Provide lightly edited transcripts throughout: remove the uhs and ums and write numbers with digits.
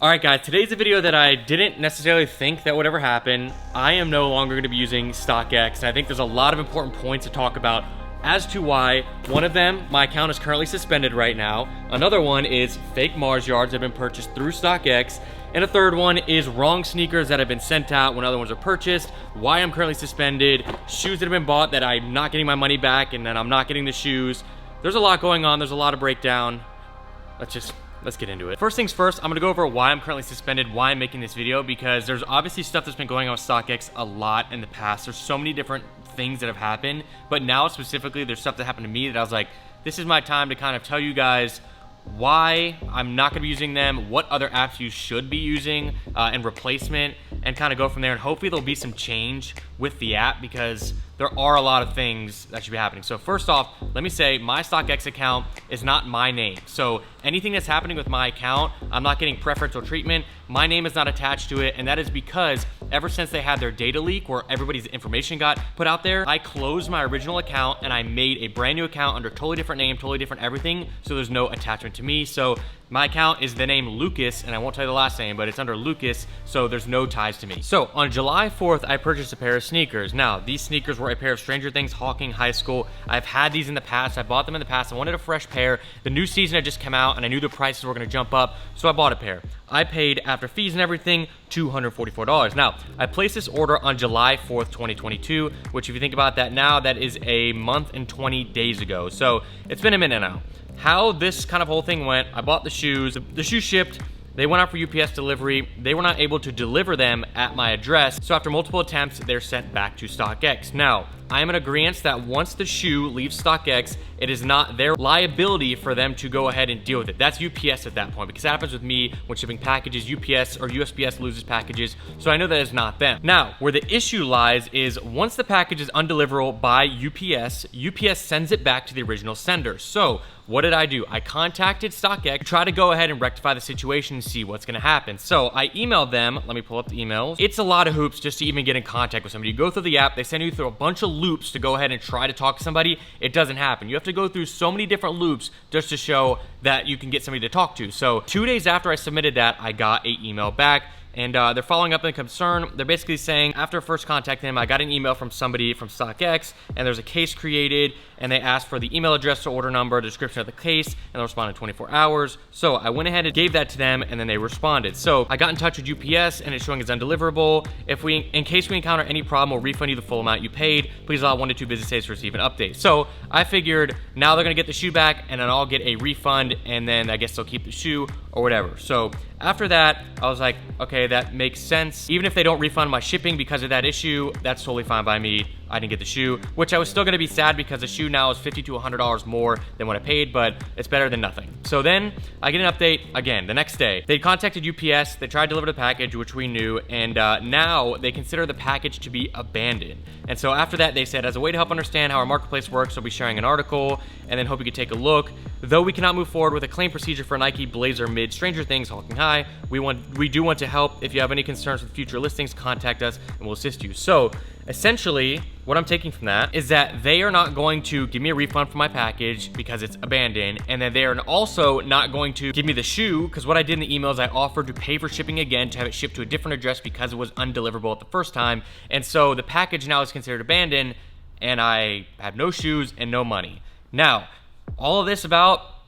Alright guys, today's a video that I didn't necessarily think that would ever happen. I am no longer going to be using StockX, and I think there's a lot of important points to talk about as to why. One of them, my account is currently suspended right now. Another one is fake Mars yards that have been purchased through StockX. And a third one is wrong sneakers that have been sent out when other ones are purchased, why I'm currently suspended, shoes that have been bought that I'm not getting my money back, and then I'm not getting the shoes. There's a lot going on, there's a lot of breakdown. Let's get into it. First things first, I'm gonna go over why I'm currently suspended, why I'm making this video, because there's obviously stuff that's been going on with StockX a lot in the past. There's so many different things that have happened, but now specifically there's stuff that happened to me that I was like, this is my time to kind of tell you guys why I'm not gonna be using them, what other apps you should be using in replacement, and kind of go from there. And hopefully there'll be some change with the app because there are a lot of things that should be happening. So first off, let me say my StockX account is not my name. So anything that's happening with my account, I'm not getting preferential treatment. My name is not attached to it, and that is because ever since they had their data leak where everybody's information got put out there, I closed my original account and I made a brand new account under totally different name, totally different everything, so there's no attachment to me. So my account is the name Lucas, and I won't tell you the last name, but it's under Lucas, so there's no ties to me. So on July 4th, I purchased a pair of sneakers. Now, these sneakers were a pair of Stranger Things Hawking High School. I've had these in the past. I bought them in the past. I wanted a fresh pair. The new season had just come out, and I knew the prices were gonna jump up, so I bought a pair. I paid, after fees and everything, $244. Now, I placed this order on July 4th, 2022, which if you think about that now, that is a month and 20 days ago. So it's been a minute now. How this kind of whole thing went, I bought the shoes shipped, they went out for UPS delivery, they were not able to deliver them at my address, so after multiple attempts, they're sent back to StockX. Now, I am in agreement that once the shoe leaves StockX, it is not their liability for them to go ahead and deal with it. That's UPS at that point, because that happens with me when shipping packages. UPS or USPS loses packages, so I know that it's not them. Now, where the issue lies is once the package is undeliverable by UPS, UPS sends it back to the original sender. So what did I do? I contacted StockX to try to go ahead and rectify the situation and see what's gonna happen. So I emailed them, let me pull up the emails. It's a lot of hoops just to even get in contact with somebody. You go through the app, they send you through a bunch of loops to go ahead and try to talk to somebody. It doesn't happen. You have to go through so many different loops just to show that you can get somebody to talk to. So 2 days after I submitted that, I got an email back. And they're following up in concern. They're basically saying, after first contacting them, I got an email from somebody from StockX, and there's a case created, and they asked for the email address to order number, description of the case, and they responded in 24 hours. So I went ahead and gave that to them, and then they responded. So I got in touch with UPS, and it's showing it's undeliverable. In case we encounter any problem, we'll refund you the full amount you paid. Please allow 1 to 2 business days to receive an update. So I figured now they're gonna get the shoe back, and then I'll get a refund, and then I guess they'll keep the shoe or whatever. So after that, I was like, okay, that makes sense. Even if they don't refund my shipping because of that issue, that's totally fine by me. I didn't get the shoe, which I was still gonna be sad because the shoe now is $50 to $100 more than what I paid, but it's better than nothing. So then I get an update again the next day. They contacted UPS, they tried to deliver the package, which we knew, and now they consider the package to be abandoned. And so after that, they said, as a way to help understand how our marketplace works, we'll be sharing an article, and then hope you could take a look. Though we cannot move forward with a claim procedure for Nike Blazer mid Stranger Things Hawking High, we do want to help. If you have any concerns with future listings, contact us and we'll assist you. So essentially, what I'm taking from that is that they are not going to give me a refund for my package because it's abandoned, and then they are also not going to give me the shoe, because what I did in the email is I offered to pay for shipping again to have it shipped to a different address because it was undeliverable at the first time. And so the package now is considered abandoned, and I have no shoes and no money. Now, all of this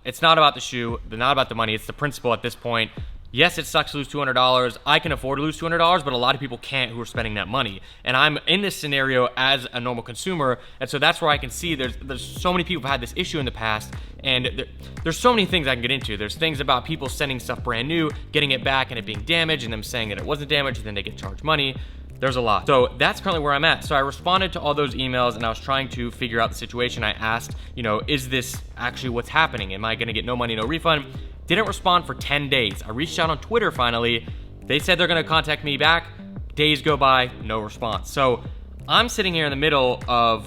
it's not about the shoe, not about the money, it's the principle at this point. Yes, it sucks to lose $200. I can afford to lose $200, but a lot of people can't who are spending that money. And I'm in this scenario as a normal consumer, and so that's where I can see there's so many people who've had this issue in the past, and there's so many things I can get into. There's things about people sending stuff brand new, getting it back and it being damaged, and them saying that it wasn't damaged, and then they get charged money. There's a lot. So that's currently where I'm at. So I responded to all those emails, and I was trying to figure out the situation. I asked, is this actually what's happening? Am I gonna get no money, no refund? Didn't respond for 10 days. I reached out on Twitter finally. They said they're gonna contact me back. Days go by, no response. So I'm sitting here in the middle of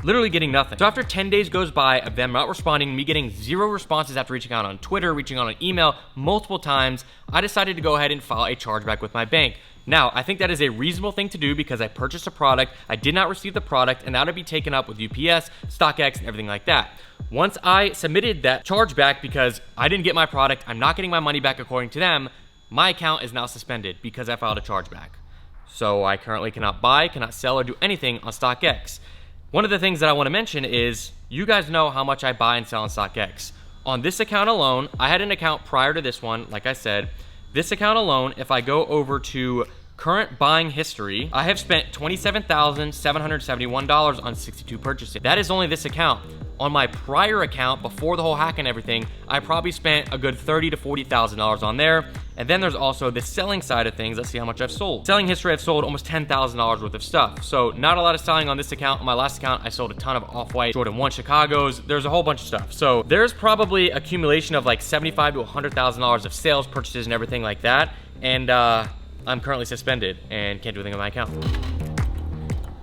literally getting nothing. So after 10 days goes by of them not responding, me getting 0 responses after reaching out on Twitter, reaching out on email multiple times, I decided to go ahead and file a chargeback with my bank. Now, I think that is a reasonable thing to do because I purchased a product, I did not receive the product, and that would be taken up with UPS, StockX, and everything like that. Once I submitted that chargeback because I didn't get my product, I'm not getting my money back according to them, my account is now suspended because I filed a chargeback. So I currently cannot buy, cannot sell, or do anything on StockX. One of the things that I want to mention is, you guys know how much I buy and sell on StockX. On this account alone, I had an account prior to this one, like I said. This account alone, if I go over to current buying history, I have spent $27,771 on 62 purchases. That is only this account. On my prior account, before the whole hack and everything, I probably spent a good $30,000 to $40,000 on there. And then there's also the selling side of things. Let's see how much I've sold. Selling history, I've sold almost $10,000 worth of stuff. So not a lot of selling on this account. On my last account, I sold a ton of Off-White, Jordan 1 Chicago's. There's a whole bunch of stuff. So there's probably accumulation of like $75,000 to $100,000 of sales, purchases, and everything like that. And I'm currently suspended and can't do anything on my account.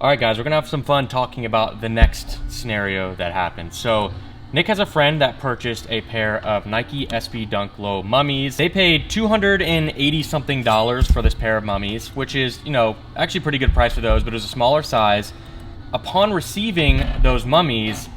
All right, guys, we're gonna have some fun talking about the next scenario that happened. So Nick has a friend that purchased a pair of Nike SB Dunk Low mummies. They paid $280 something for this pair of mummies, which is, you know, actually pretty good price for those, but it was a smaller size. Upon receiving those mummies,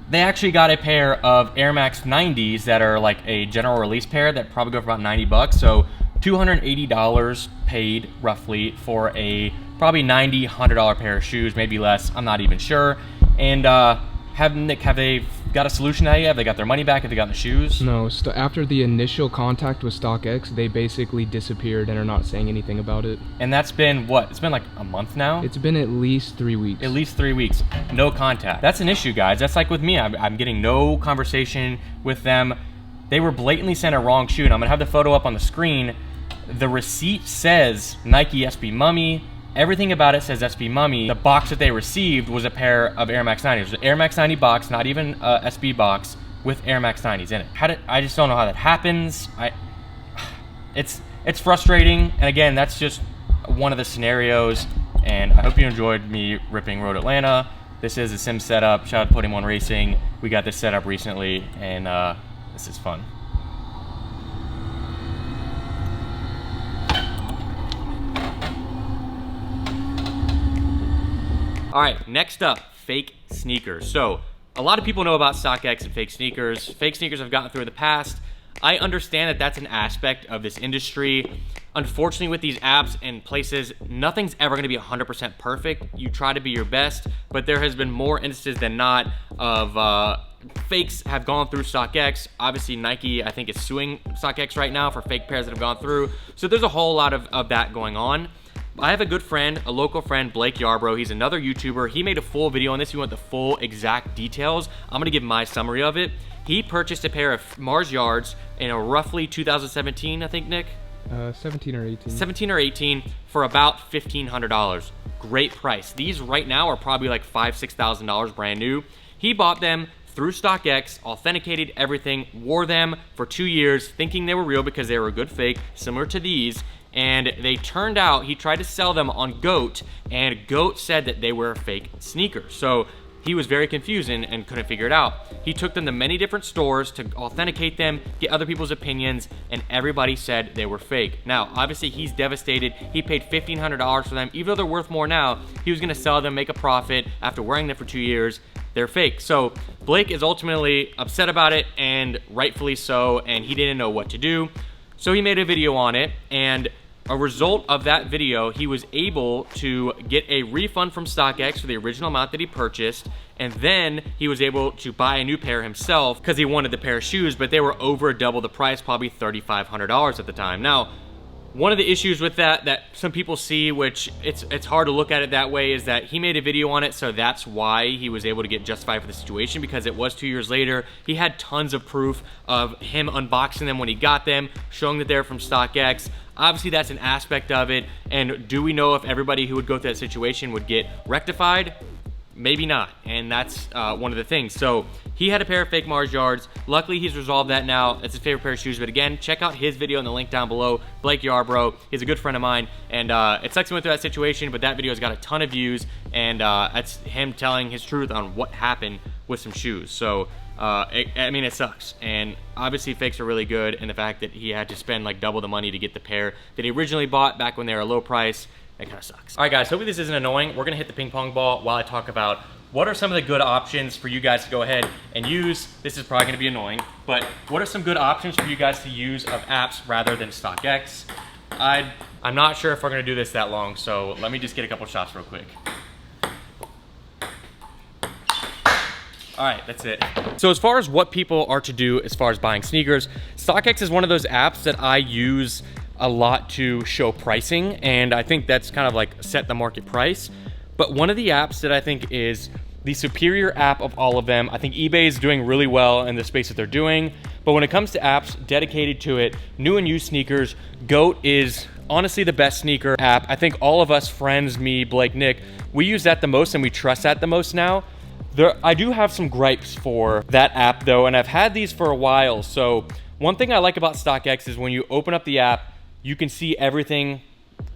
they actually got a pair of Air Max 90s that are like a general release pair that probably go for about 90 bucks. So $280 paid roughly for a probably $90, $100 pair of shoes, maybe less, I'm not even sure. And have they got a solution now yet? Have they got their money back? Have they gotten the shoes? No, after the initial contact with StockX, they basically disappeared and are not saying anything about it. And that's been what? It's been like a month now? It's been at least 3 weeks. At least 3 weeks. No contact. That's an issue, guys. That's like with me. I'm getting no conversation with them. They were blatantly sent a wrong shoe, and I'm gonna have the photo up on the screen. The receipt says Nike SB Mummy. Everything about it says SB Mummy. The box that they received was a pair of Air Max 90s. It was an Air Max 90 box, not even a SB box, with Air Max 90s in it. I just don't know how that happens. It's frustrating, and again, that's just one of the scenarios, and I hope you enjoyed me ripping Road Atlanta. This is a sim setup. Shout out to Putting One Racing. We got this set up recently, and this is fun. All right, next up, fake sneakers. So a lot of people know about StockX and fake sneakers. Fake sneakers I've gotten through in the past. I understand that that's an aspect of this industry. Unfortunately, with these apps and places, nothing's ever gonna be 100% perfect. You try to be your best, but there has been more instances than not of fakes have gone through StockX. Obviously, Nike, I think, is suing StockX right now for fake pairs that have gone through. So there's a whole lot of that going on. I have a good friend, a local friend, Blake Yarbrough. He's another YouTuber. He made a full video on this. If you want the full exact details, I'm gonna give my summary of it. He purchased a pair of Mars Yards in a roughly 2017, I think, Nick? 17 or 18. 17 or 18 for about $1,500. Great price. These right now are probably like $5,000, $6,000 brand new. He bought them through StockX, authenticated everything, wore them for 2 years, thinking they were real because they were a good fake, similar to these. And they turned out, he tried to sell them on GOAT, and GOAT said that they were fake sneakers. So he was very confused and couldn't figure it out. He took them to many different stores to authenticate them, get other people's opinions, and everybody said they were fake. Now, obviously, he's devastated. He paid $1,500 for them. Even though they're worth more now, he was gonna sell them, make a profit. After wearing them for 2 years, they're fake. So Blake is ultimately upset about it, and rightfully so, and he didn't know what to do. So he made a video on it, and a result of that video, he was able to get a refund from StockX for the original amount that he purchased, and then he was able to buy a new pair himself because he wanted the pair of shoes, but they were over double the price, probably $3,500 at the time. Now, one of the issues with that some people see, which it's hard to look at it that way, is that he made a video on it, so that's why he was able to get justified for the situation, because it was 2 years later. He had tons of proof of him unboxing them when he got them, showing that they're from StockX. Obviously, that's an aspect of it, and do we know if everybody who would go through that situation would get rectified? Maybe not, and that's one of the things. So he had a pair of fake Mars Yards. Luckily, he's resolved that now. It's his favorite pair of shoes, but again, check out his video in the link down below. Blake Yarbrough, he's a good friend of mine, and it sucks he went through that situation, but that video has got a ton of views, and that's him telling his truth on what happened with some shoes. So I mean, it sucks, and obviously fakes are really good, and the fact that he had to spend like double the money to get the pair that he originally bought back when they were a low price, It kind of sucks. All right, guys, hopefully this isn't annoying. We're gonna hit the ping pong ball while I talk about what are some of the good options for you guys to go ahead and use. This is probably gonna be annoying, but what are some good options for you guys to use of apps rather than StockX? I'm not sure if we're gonna do this that long, so let me just get a couple shots real quick. All right, that's it. So as far as what people are to do as far as buying sneakers, StockX is one of those apps that I use a lot to show pricing, and I think that's kind of like set the market price. But one of the apps that I think is the superior app of all of them, I think eBay is doing really well in the space that they're doing, but when it comes to apps dedicated to it, new and used sneakers, GOAT is honestly the best sneaker app. I think all of us friends, me, Blake, Nick, we use that the most and we trust that the most now. I do have some gripes for that app though, and I've had these for a while. So one thing I like about StockX is when you open up the app, you can see everything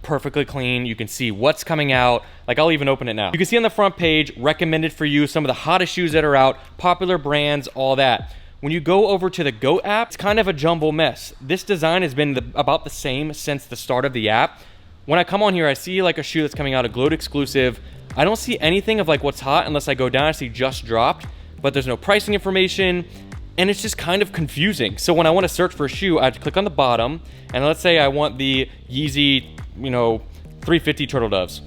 perfectly clean. You can see what's coming out. Like, I'll even open it now. You can see on the front page, recommended for you, some of the hottest shoes that are out, popular brands, all that. When you go over to the GOAT app, it's kind of a jumble mess. This design has been about the same since the start of the app. When I come on here, I see like a shoe that's coming out, a GOAT exclusive. I don't see anything of like what's hot unless I go down, I see just dropped, but there's no pricing information, and it's just kind of confusing. So when I want to search for a shoe, I have to click on the bottom, and let's say I want the Yeezy, 350 Turtle Doves.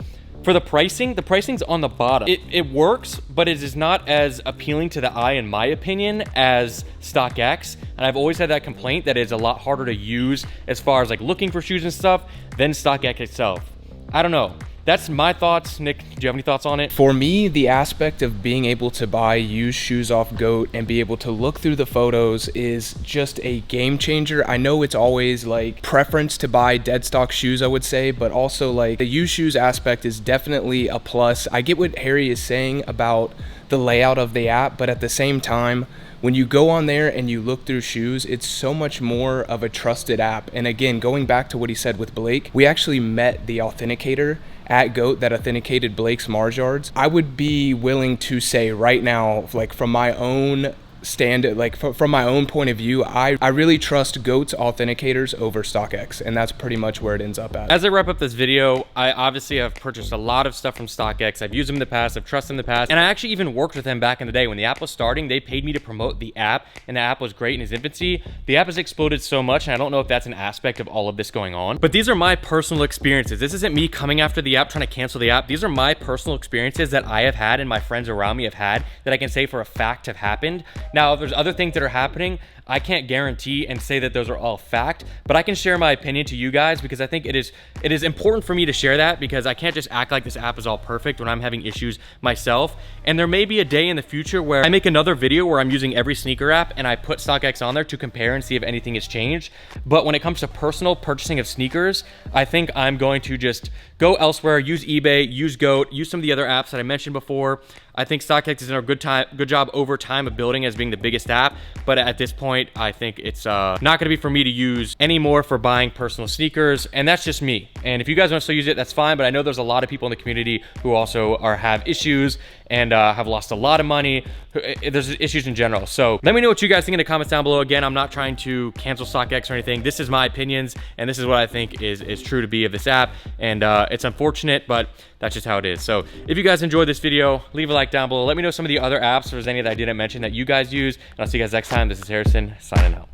For the pricing's on the bottom. It works, but it is not as appealing to the eye, in my opinion, as StockX. And I've always had that complaint that it's a lot harder to use as far as like looking for shoes and stuff than StockX itself. I don't know. That's my thoughts. Nick, do you have any thoughts on it? For me, the aspect of being able to buy used shoes off GOAT and be able to look through the photos is just a game changer. I know it's always like preference to buy dead stock shoes, I would say, but also like the used shoes aspect is definitely a plus. I get what Harry is saying about the layout of the app, but at the same time, when you go on there and you look through shoes, it's so much more of a trusted app. And again, going back to what he said with Blake, we actually met the authenticator at GOAT that authenticated Blake's Mars yards. I would be willing to say right now, like from my own from my own point of view, I really trust GOAT's authenticators over StockX, and that's pretty much where it ends up at. As I wrap up this video, I obviously have purchased a lot of stuff from StockX. I've used them in the past, I've trusted them in the past, and I actually even worked with them back in the day. When the app was starting, they paid me to promote the app, and the app was great in its infancy. The app has exploded so much, and I don't know if that's an aspect of all of this going on, but these are my personal experiences. This isn't me coming after the app, trying to cancel the app. These are my personal experiences that I have had and my friends around me have had that I can say for a fact have happened. Now, if there's other things that are happening, I can't guarantee and say that those are all fact, but I can share my opinion to you guys because I think it is important for me to share that, because I can't just act like this app is all perfect when I'm having issues myself. And there may be a day in the future where I make another video where I'm using every sneaker app and I put StockX on there to compare and see if anything has changed. But when it comes to personal purchasing of sneakers, I think I'm going to just go elsewhere, use eBay, use GOAT, use some of the other apps that I mentioned before. I think StockX is doing a good job over time of building as being the biggest app, but at this point, I think it's not gonna be for me to use anymore for buying personal sneakers, and that's just me. And if you guys want to still use it, that's fine, but I know there's a lot of people in the community who also have issues and have lost a lot of money. There's issues in general. So let me know what you guys think in the comments down below. Again, I'm not trying to cancel StockX or anything. This is my opinions, and this is what I think is true to be of this app. And it's unfortunate, but that's just how it is. So if you guys enjoyed this video, leave a like down below. Let me know some of the other apps, if there's any that I didn't mention that you guys use. And I'll see you guys next time. This is Harrison, signing out.